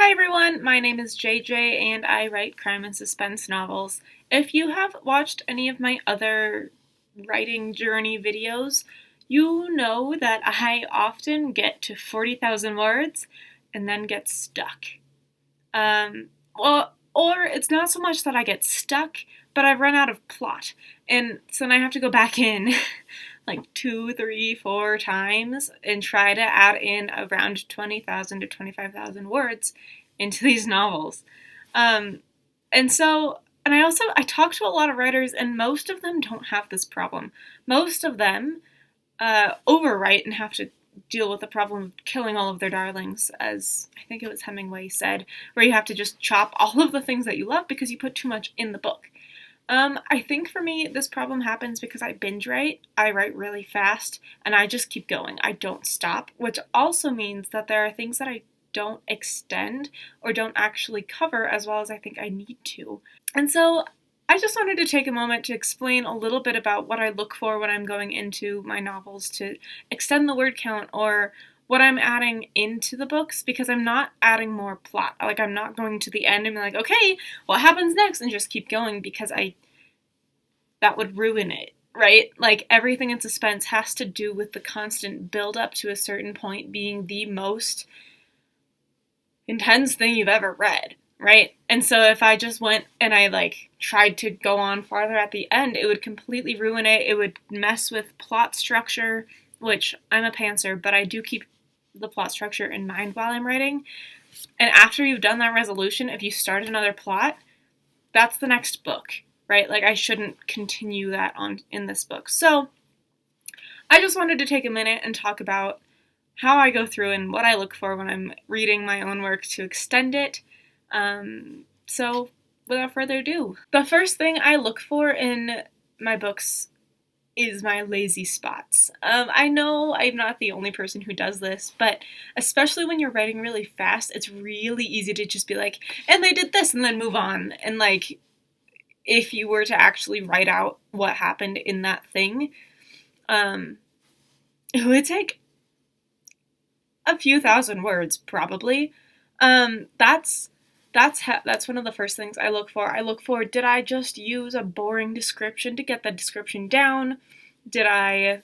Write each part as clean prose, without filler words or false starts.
Hi everyone, my name is JJ and I write crime and suspense novels. If you have watched any of my other writing journey videos, you know that I often get to 40,000 words and then get stuck. Or it's not so much that I get stuck, but I've run out of plot. And so then I have to go back in like 2, 3, 4 times and try to add in around 20,000 to 25,000 words into these novels. Um, and I talk to a lot of writers, and most of them don't have this problem. Most of them overwrite and have to deal with the problem of killing all of their darlings, as I think it was Hemingway said, where you have to just chop all of the things that you love because you put too much in the book. I think for me, this problem happens because I binge write. I write really fast, and I just keep going. I don't stop, which also means that there are things that I don't extend or don't actually cover as well as I think I need to. And so I just wanted to take a moment to explain a little bit about what I look for when I'm going into my novels to extend the word count or what I'm adding into the books, because I'm not adding more plot. Like, I'm not going to the end and be like, okay, what happens next, and just keep going, because that would ruin it, right? Like, everything in suspense has to do with the constant build up to a certain point being the most intense thing you've ever read, right? And so if I just went and I tried to go on farther at the end, it would completely ruin it. It would mess with plot structure, which I'm a pantser, but I do keep the plot structure in mind while I'm writing. And after you've done that resolution, if you start another plot, that's the next book, right? Like, I shouldn't continue that on in this book. So I just wanted to take a minute and talk about how I go through and what I look for when I'm reading my own work to extend it. So without further ado, the first thing I look for in my books is my lazy spots. I know I'm not the only person who does this, but especially when you're writing really fast, it's really easy to just be like, and they did this, and then move on. And like, if you were to actually write out what happened in that thing, it would take a few thousand words, probably. That's one of the first things I look for. I look for, did I just use a boring description to get the description down? Did I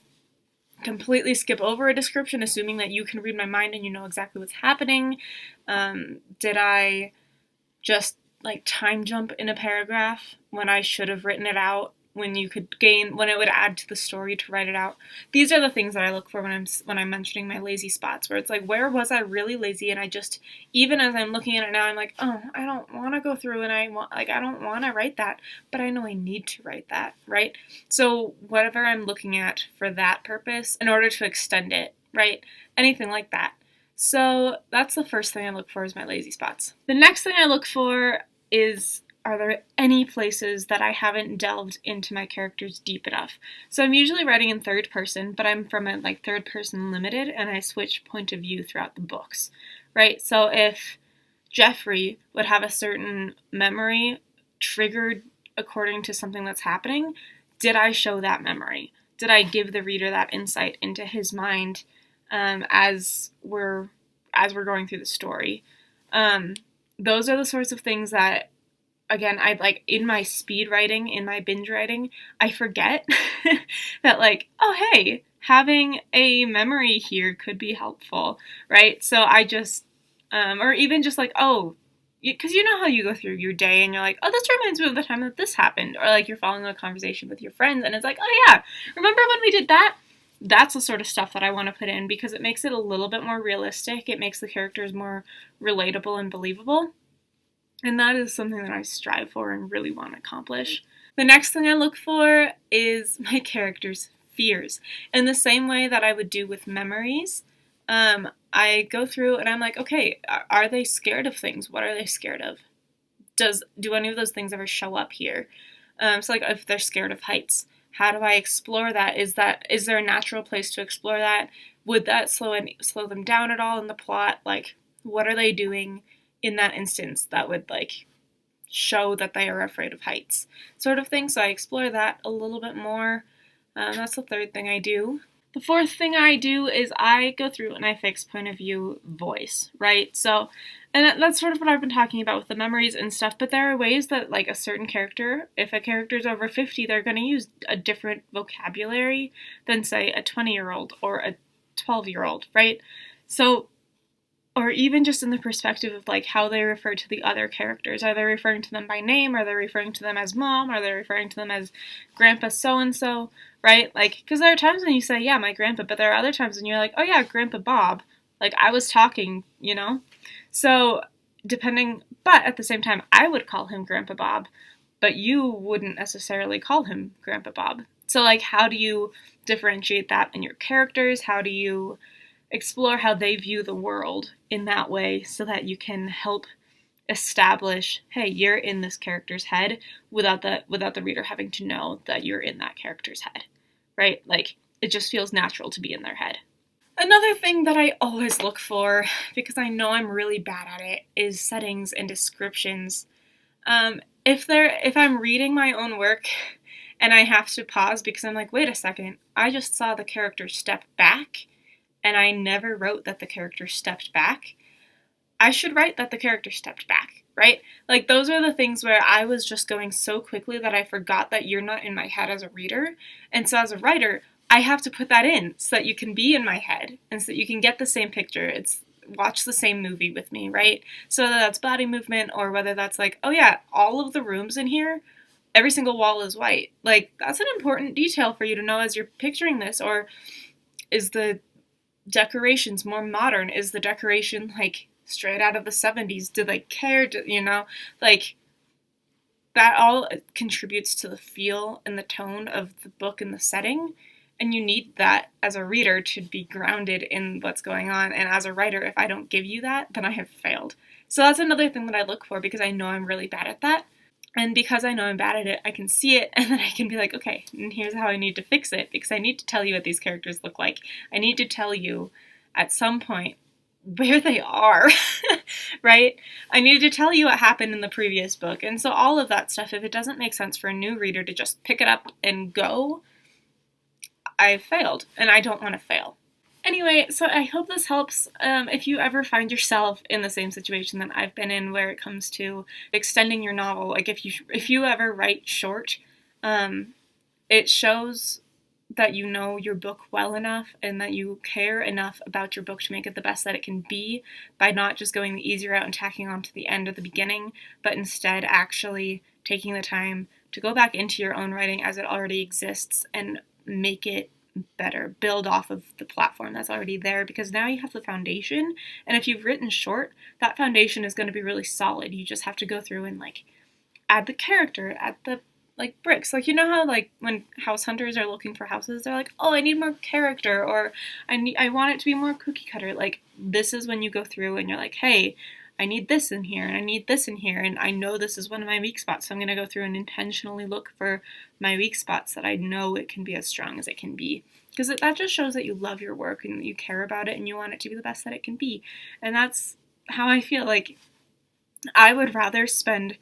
completely skip over a description, assuming that you can read my mind and you know exactly what's happening? Did I just time jump in a paragraph when I should have written it out, when it would add to the story to write it out? These are the things that I look for when I'm mentioning my lazy spots, where it's like, where was I really lazy? And I just, even as I'm looking at it now, I'm like, oh, I don't want to go through and I don't want to write that, but I know I need to write that, right? So whatever I'm looking at for that purpose, in order to extend it, right? Anything like that. So that's the first thing I look for, is my lazy spots. The next thing I look for is, are there any places that I haven't delved into my characters deep enough? So I'm usually writing in third person, but I'm from a third person limited, and I switch point of view throughout the books, right? So if Jeffrey would have a certain memory triggered according to something that's happening, did I show that memory? Did I give the reader that insight into his mind as we're going through the story? Those are the sorts of things that, again, I in my speed writing, in my binge writing, I forget that oh, hey, having a memory here could be helpful, right? So I just, or even just oh, because you know how you go through your day and you're like, oh, this reminds me of the time that this happened, or you're following a conversation with your friends and it's like, oh yeah, remember when we did that? That's the sort of stuff that I want to put in, because it makes it a little bit more realistic. It makes the characters more relatable and believable. And that is something that I strive for and really want to accomplish. The next thing I look for is my characters' fears. In the same way that I would do with memories, I go through and I'm like, okay, are they scared of things? What are they scared of? Do any of those things ever show up here? So if they're scared of heights, how do I explore that? Is there a natural place to explore that? Would that slow them down at all in the plot? What are they doing in that instance that would show that they are afraid of heights, sort of thing? So I explore that a little bit more. That's the third thing I do. The fourth thing I do is I go through and I fix point of view voice, right? So, and that's sort of what I've been talking about with the memories and stuff, but there are ways that, like, a certain character, if a character's over 50, they're going to use a different vocabulary than, say, a 20-year-old or a 12-year-old, right? So, or even just in the perspective of, like, how they refer to the other characters. Are they referring to them by name? Are they referring to them as mom? Are they referring to them as grandpa so-and-so, right? Like, because there are times when you say, yeah, my grandpa, but there are other times when you're like, oh yeah, Grandpa Bob. Like, I was talking, you know? So, but at the same time, I would call him Grandpa Bob, but you wouldn't necessarily call him Grandpa Bob. So, like, how do you differentiate that in your characters? How do you explore how they view the world in that way so that you can help establish, hey, you're in this character's head without the reader having to know that you're in that character's head, right? Like, it just feels natural to be in their head. Another thing that I always look for, because I know I'm really bad at it, is settings and descriptions. If I'm reading my own work and I have to pause because I'm like, wait a second, I just saw the character step back and I never wrote that the character stepped back, I should write that the character stepped back, right? Like, those are the things where I was just going so quickly that I forgot that you're not in my head as a reader. And so as a writer, I have to put that in so that you can be in my head and so that you can get the same picture. It's watch the same movie with me, right? So whether that's body movement or whether that's like, oh yeah, all of the rooms in here, every single wall is white. Like, that's an important detail for you to know as you're picturing this. Or is the decorations more modern? Is the decoration like straight out of the 70s? Do they care? Like, that all contributes to the feel and the tone of the book and the setting. And you need that as a reader to be grounded in what's going on. And as a writer, if I don't give you that, then I have failed. So that's another thing that I look for, because I know I'm really bad at that. And because I know I'm bad at it, I can see it, and then I can be like, okay, and here's how I need to fix it, because I need to tell you what these characters look like. I need to tell you at some point where they are, right? I need to tell you what happened in the previous book. And so all of that stuff, if it doesn't make sense for a new reader to just pick it up and go, I've failed, and I don't want to fail. Anyway, so I hope this helps. If you ever find yourself in the same situation that I've been in, where it comes to extending your novel, like if you ever write short, it shows that you know your book well enough and that you care enough about your book to make it the best that it can be, by not just going the easy route and tacking on to the end or the beginning, but instead actually taking the time to go back into your own writing as it already exists and make it better, build off of the platform that's already there, because now you have the foundation. And if you've written short, that foundation is going to be really solid. You just have to go through and like add the character, add the like bricks. Like, you know how like when house hunters are looking for houses, they're like, oh, I need more character, or I want it to be more cookie cutter. Like, this is when you go through and you're like, hey, I need this in here, and I need this in here, and I know this is one of my weak spots, so I'm going to go through and intentionally look for my weak spots that I know it can be as strong as it can be. Because that just shows that you love your work and that you care about it and you want it to be the best that it can be. And that's how I feel. Like, I would rather spend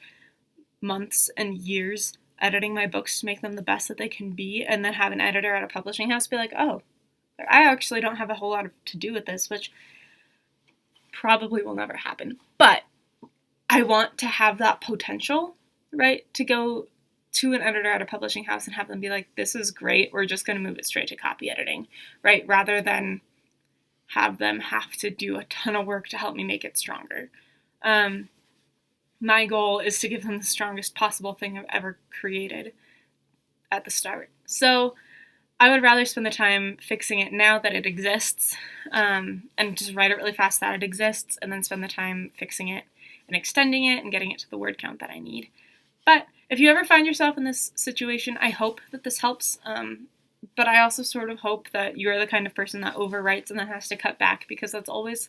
months and years editing my books to make them the best that they can be, and then have an editor at a publishing house be like, oh, I actually don't have a whole lot to do with this, which probably will never happen. But I want to have that potential, right, to go to an editor at a publishing house and have them be like, this is great, we're just going to move it straight to copy editing, right, rather than have them have to do a ton of work to help me make it stronger. My goal is to give them the strongest possible thing I've ever created at the start. So I would rather spend the time fixing it now that it exists, and just write it really fast that it exists, and then spend the time fixing it and extending it and getting it to the word count that I need. But if you ever find yourself in this situation, I hope that this helps, but I also sort of hope that you're the kind of person that overwrites and then has to cut back, because that's always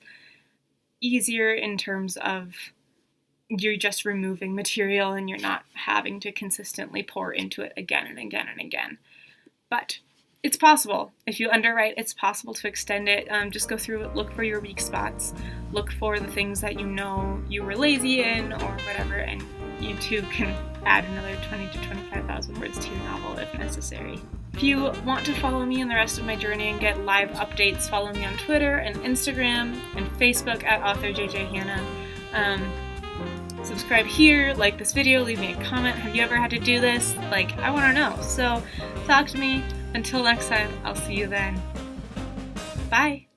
easier in terms of you're just removing material and you're not having to consistently pour into it again and again and again. But it's possible. If you underwrite, it's possible to extend it. Just go through it, look for your weak spots, look for the things that you know you were lazy in or whatever, and you too can add another 20 to 25,000 words to your novel if necessary. If you want to follow me in the rest of my journey and get live updates, follow me on Twitter and Instagram and Facebook at author JJ Hannah. Subscribe here, like this video, leave me a comment. Have you ever had to do this? Like, I want to know. So talk to me. Until next time, I'll see you then. Bye.